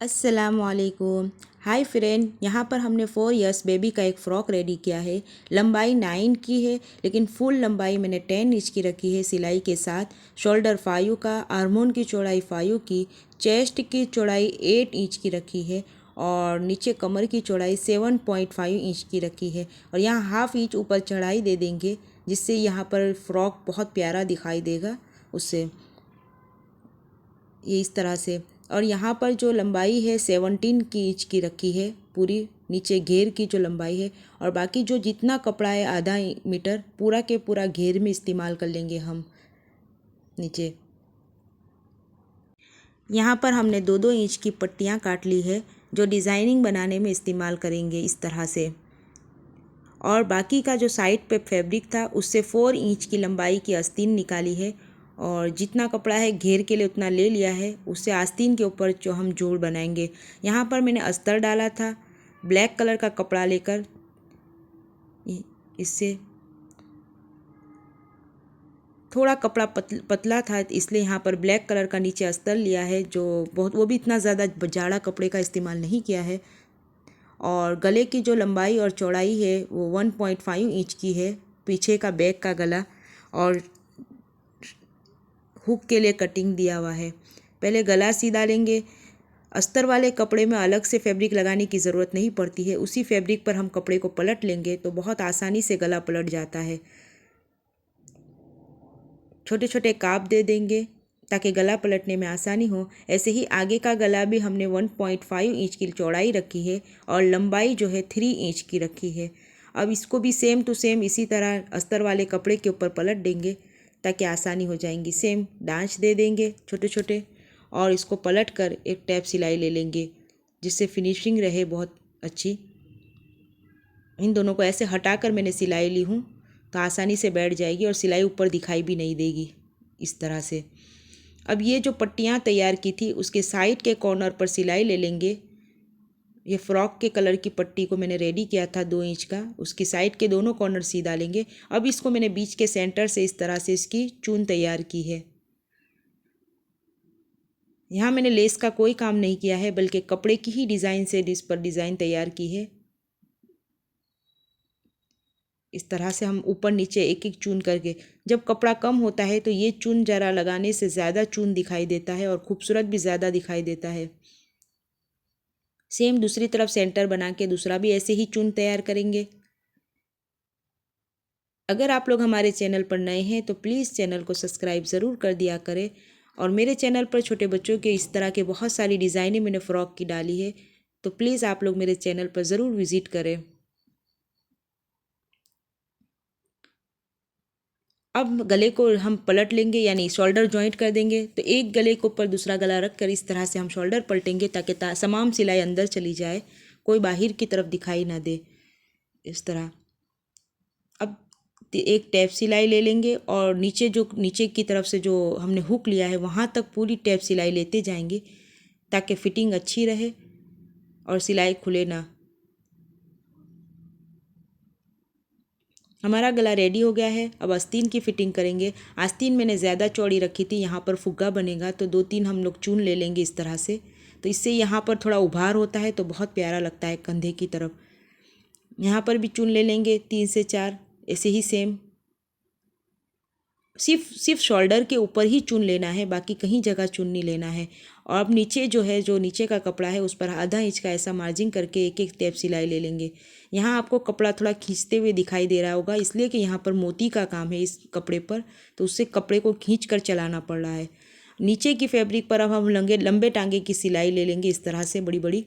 अस्सलामुअलैकुम। Hi friend, यहाँ पर हमने 4 इयर्स बेबी का एक फ़्रॉक रेडी किया है। लंबाई 9 की है, लेकिन फुल लंबाई मैंने 10 इंच की रखी है सिलाई के साथ। शोल्डर 5 का, आर्मोन की चौड़ाई 5 की, चेस्ट की चौड़ाई 8 इंच की रखी है और नीचे कमर की चौड़ाई 7.5 इंच की रखी है। और यहाँ हाफ इंच ऊपर चढ़ाई दे देंगे, जिससे यहाँ पर फ्रॉक बहुत प्यारा दिखाई देगा उससे, ये इस तरह से। और यहाँ पर जो लंबाई है 17 की इंच की रखी है पूरी, नीचे घेर की जो लंबाई है। और बाकी जो जितना कपड़ा है आधा मीटर पूरा के पूरा घेर में इस्तेमाल कर लेंगे हम नीचे। यहाँ पर हमने 2-2 इंच की पट्टियाँ काट ली है, जो डिज़ाइनिंग बनाने में इस्तेमाल करेंगे इस तरह से। और बाकी का जो साइड पे फैब्रिक था उससे 4 इंच की लंबाई की आस्तीन निकाली है। और जितना कपड़ा है घेर के लिए उतना ले लिया है, उससे आस्तीन के ऊपर जो हम जोड़ बनाएंगे। यहाँ पर मैंने अस्तर डाला था ब्लैक कलर का कपड़ा लेकर, इससे थोड़ा कपड़ा पतला था इसलिए यहाँ पर ब्लैक कलर का नीचे अस्तर लिया है, जो बहुत, वो भी इतना ज़्यादा जाड़ा कपड़े का इस्तेमाल नहीं किया है। और गले की जो लंबाई और चौड़ाई है वो 1.5 इंच की है, पीछे का बैक का गला। और हुक के लिए कटिंग दिया हुआ है। पहले गला सीधा लेंगे। अस्तर वाले कपड़े में अलग से फैब्रिक लगाने की ज़रूरत नहीं पड़ती है, उसी फैब्रिक पर हम कपड़े को पलट लेंगे तो बहुत आसानी से गला पलट जाता है। छोटे छोटे काप दे देंगे ताकि गला पलटने में आसानी हो। ऐसे ही आगे का गला भी हमने 1.5 इंच की चौड़ाई रखी है और लंबाई जो है 3 इंच की रखी है। अब इसको भी सेम टू सेम इसी तरह अस्तर वाले कपड़े के ऊपर पलट देंगे ताकि आसानी हो जाएंगी। सेम डांच दे देंगे छोटे छोटे और इसको पलट कर एक टैप सिलाई ले लेंगे, जिससे फिनिशिंग रहे बहुत अच्छी। इन दोनों को ऐसे हटाकर मैंने सिलाई ली हूँ तो आसानी से बैठ जाएगी और सिलाई ऊपर दिखाई भी नहीं देगी इस तरह से। अब ये जो पट्टियाँ तैयार की थी उसके साइड के कॉर्नर पर सिलाई ले लेंगे। ये फ्रॉक के कलर की पट्टी को मैंने रेडी किया था 2 इंच का, उसकी साइड के दोनों कॉर्नर सीधा लेंगे। अब इसको मैंने बीच के सेंटर से इस तरह से इसकी चून तैयार की है। यहाँ मैंने लेस का कोई काम नहीं किया है, बल्कि कपड़े की ही डिज़ाइन से इस पर डिज़ाइन तैयार की है। इस तरह से हम ऊपर नीचे एक एक चून करके, जब कपड़ा कम होता है तो ये चून ज़रा लगाने से ज़्यादा चून दिखाई देता है और खूबसूरत भी ज़्यादा दिखाई देता है। सेम दूसरी तरफ सेंटर बना के दूसरा भी ऐसे ही चून तैयार करेंगे। अगर आप लोग हमारे चैनल पर नए हैं तो प्लीज़ चैनल को सब्सक्राइब ज़रूर कर दिया करें। और मेरे चैनल पर छोटे बच्चों के इस तरह के बहुत सारी डिज़ाइनें मैंने फ़्रॉक की डाली है, तो प्लीज़ आप लोग मेरे चैनल पर ज़रूर विज़िट करें। अब गले को हम पलट लेंगे, यानी शोल्डर जॉइंट कर देंगे। तो एक गले के ऊपर दूसरा गला रख कर इस तरह से हम शोल्डर पलटेंगे ताकि तमाम सिलाई अंदर चली जाए, कोई बाहर की तरफ दिखाई ना दे इस तरह। अब एक टैप सिलाई ले लेंगे और नीचे की तरफ से जो हमने हुक लिया है वहाँ तक पूरी टैप सिलाई लेते जाएंगे ताकि फिटिंग अच्छी रहे और सिलाई खुले ना। हमारा गला रेडी हो गया है। अब आस्तीन की फ़िटिंग करेंगे। आस्तीन मैंने ज़्यादा चौड़ी रखी थी, यहाँ पर फुग्गा बनेगा तो 2-3 हम लोग चून ले लेंगे इस तरह से। तो इससे यहाँ पर थोड़ा उभार होता है तो बहुत प्यारा लगता है कंधे की तरफ। यहाँ पर भी चून ले लेंगे 3 से 4, ऐसे ही सेम। सिर्फ शोल्डर के ऊपर ही चुन लेना है, बाकी कहीं जगह चुन नहीं लेना है। और अब नीचे जो है, जो नीचे का कपड़ा है उस पर आधा इंच का ऐसा मार्जिन करके एक एक टैप सिलाई ले लेंगे। यहाँ आपको कपड़ा थोड़ा खींचते हुए दिखाई दे रहा होगा, इसलिए कि यहाँ पर मोती का काम है इस कपड़े पर, तो उससे कपड़े को खींच कर चलाना पड़ रहा है। नीचे की फैब्रिक पर अब हम लंबे टांगे की सिलाई ले लेंगे इस तरह से बड़ी बड़ी,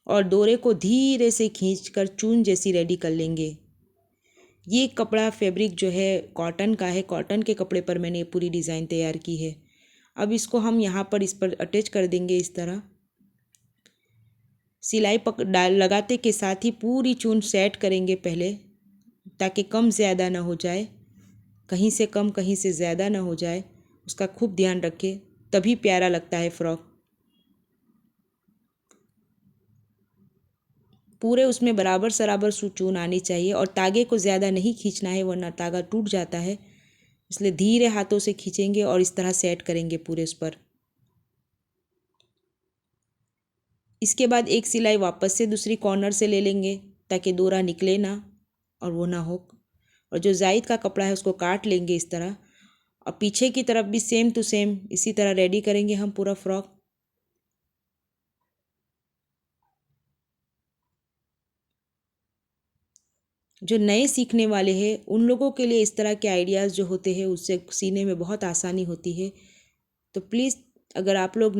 और डोरे को धीरे से खींच कर चून जैसी रेडी कर लेंगे। ये कपड़ा फैब्रिक जो है कॉटन का है, कॉटन के कपड़े पर मैंने पूरी डिज़ाइन तैयार की है। अब इसको हम यहाँ पर इस पर अटैच कर देंगे इस तरह। सिलाई लगाते के साथ ही पूरी चून सेट करेंगे पहले, ताकि कम ज़्यादा ना हो जाए, कहीं से कम कहीं से ज़्यादा ना हो जाए, उसका खूब ध्यान रखें, तभी प्यारा लगता है फ्रॉक। पूरे उसमें बराबर सराबर चून आनी चाहिए और तागे को ज़्यादा नहीं खींचना है, वरना तागा टूट जाता है। इसलिए धीरे हाथों से खींचेंगे और इस तरह सेट करेंगे पूरे उस पर। इसके बाद एक सिलाई वापस से दूसरी कॉर्नर से ले लेंगे ताकि डोरा निकले ना और वो ना हो। और जो जायद का कपड़ा है उसको काट लेंगे इस तरह। और पीछे की तरफ भी सेम टू सेम इसी तरह रेडी करेंगे हम पूरा फ्रॉक। जो नए सीखने वाले हैं उन लोगों के लिए इस तरह के आइडियाज़ जो होते हैं उससे सीने में बहुत आसानी होती है। तो प्लीज़ अगर आप लोग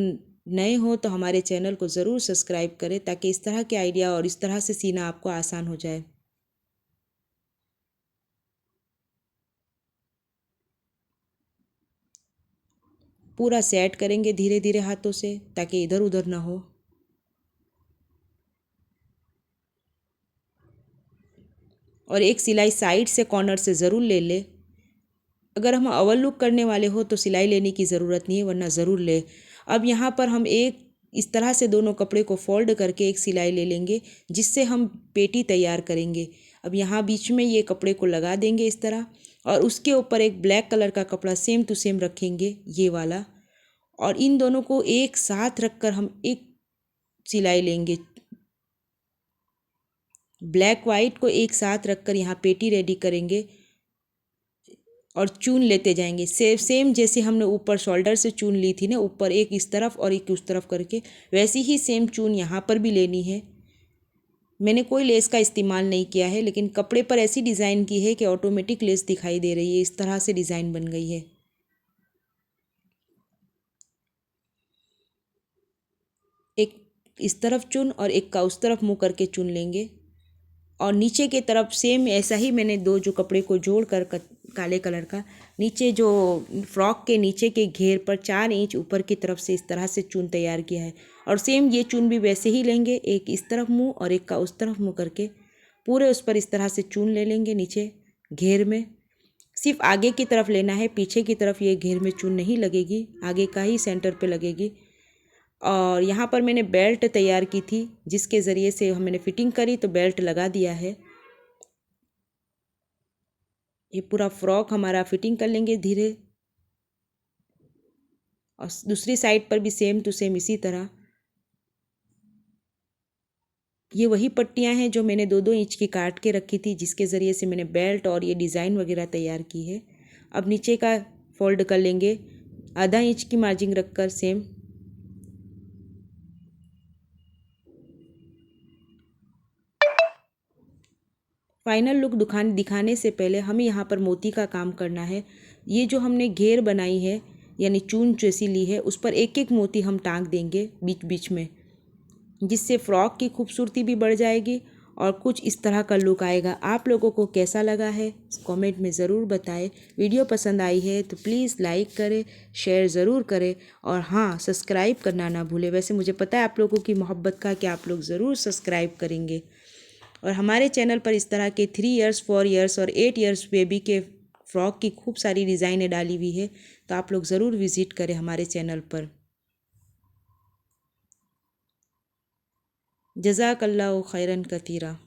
नए हो तो हमारे चैनल को ज़रूर सब्सक्राइब करें ताकि इस तरह के आइडिया और इस तरह से सीना आपको आसान हो जाए। पूरा सेट करेंगे धीरे धीरे हाथों से ताकि इधर उधर ना हो। और एक सिलाई साइड से कॉर्नर से ज़रूर ले ले। अगर हम ओवर लुक करने वाले हो तो सिलाई लेने की ज़रूरत नहीं है, वरना ज़रूर ले। अब यहाँ पर हम एक इस तरह से दोनों कपड़े को फोल्ड करके एक सिलाई ले लेंगे जिससे हम पेटी तैयार करेंगे। अब यहाँ बीच में ये कपड़े को लगा देंगे इस तरह और उसके ऊपर एक ब्लैक कलर का कपड़ा सेम टू सेम रखेंगे ये वाला। और इन दोनों को एक साथ रखकर हम एक सिलाई लेंगे। ब्लैक वाइट को एक साथ रखकर यहाँ पेटी रेडी करेंगे और चून लेते जाएंगे। सेम जैसे हमने ऊपर शोल्डर से चून ली थी ना, ऊपर एक इस तरफ और एक उस तरफ करके, वैसी ही सेम चून यहाँ पर भी लेनी है। मैंने कोई लेस का इस्तेमाल नहीं किया है लेकिन कपड़े पर ऐसी डिज़ाइन की है कि ऑटोमेटिक लेस दिखाई दे रही है। इस तरह से डिज़ाइन बन गई है। एक इस तरफ चुन और एक का उस तरफ मुँह करके चुन लेंगे। और नीचे के तरफ सेम ऐसा ही मैंने दो जो कपड़े को जोड़ कर काले कलर का नीचे जो फ्रॉक के नीचे के घेर पर 4 इंच ऊपर की तरफ से इस तरह से चून तैयार किया है। और सेम ये चून भी वैसे ही लेंगे, एक इस तरफ मुँह और एक का उस तरफ मुँह करके पूरे उस पर इस तरह से चून ले लेंगे। नीचे घेर में सिर्फ आगे की तरफ लेना है, पीछे की तरफ ये घेर में चून नहीं लगेगी, आगे का ही सेंटर पे लगेगी। और यहाँ पर मैंने बेल्ट तैयार की थी जिसके ज़रिए से मैंने फिटिंग करी तो बेल्ट लगा दिया है। ये पूरा फ्रॉक हमारा फिटिंग कर लेंगे धीरे। और दूसरी साइड पर भी सेम टू सेम इसी तरह। ये वही पट्टियाँ हैं जो मैंने 2-2 इंच की काट के रखी थी जिसके ज़रिए से मैंने बेल्ट और ये डिज़ाइन वगैरह तैयार की है। अब नीचे का फोल्ड कर लेंगे आधा इंच की मार्जिन रखकर सेम। फाइनल लुक दिखाने से पहले हमें यहाँ पर मोती का काम करना है। ये जो हमने घेर बनाई है यानी चून जैसी ली है उस पर एक एक मोती हम टांग देंगे बीच बीच में, जिससे फ्रॉक की खूबसूरती भी बढ़ जाएगी और कुछ इस तरह का लुक आएगा। आप लोगों को कैसा लगा है कमेंट में ज़रूर बताएं। वीडियो पसंद आई है तो प्लीज़ लाइक करें, शेयर ज़रूर करें और हाँ सब्सक्राइब करना ना भूलें। वैसे मुझे पता है आप लोगों की मोहब्बत का कि आप लोग ज़रूर सब्सक्राइब करेंगे। और हमारे चैनल पर इस तरह के 3 इयर्स 4 इयर्स और 8 इयर्स बेबी के फ्रॉक की खूब सारी डिज़ाइनें डाली हुई है, तो आप लोग ज़रूर विज़िट करें हमारे चैनल पर। जज़ाकल्लाहु खैरन कतीरा।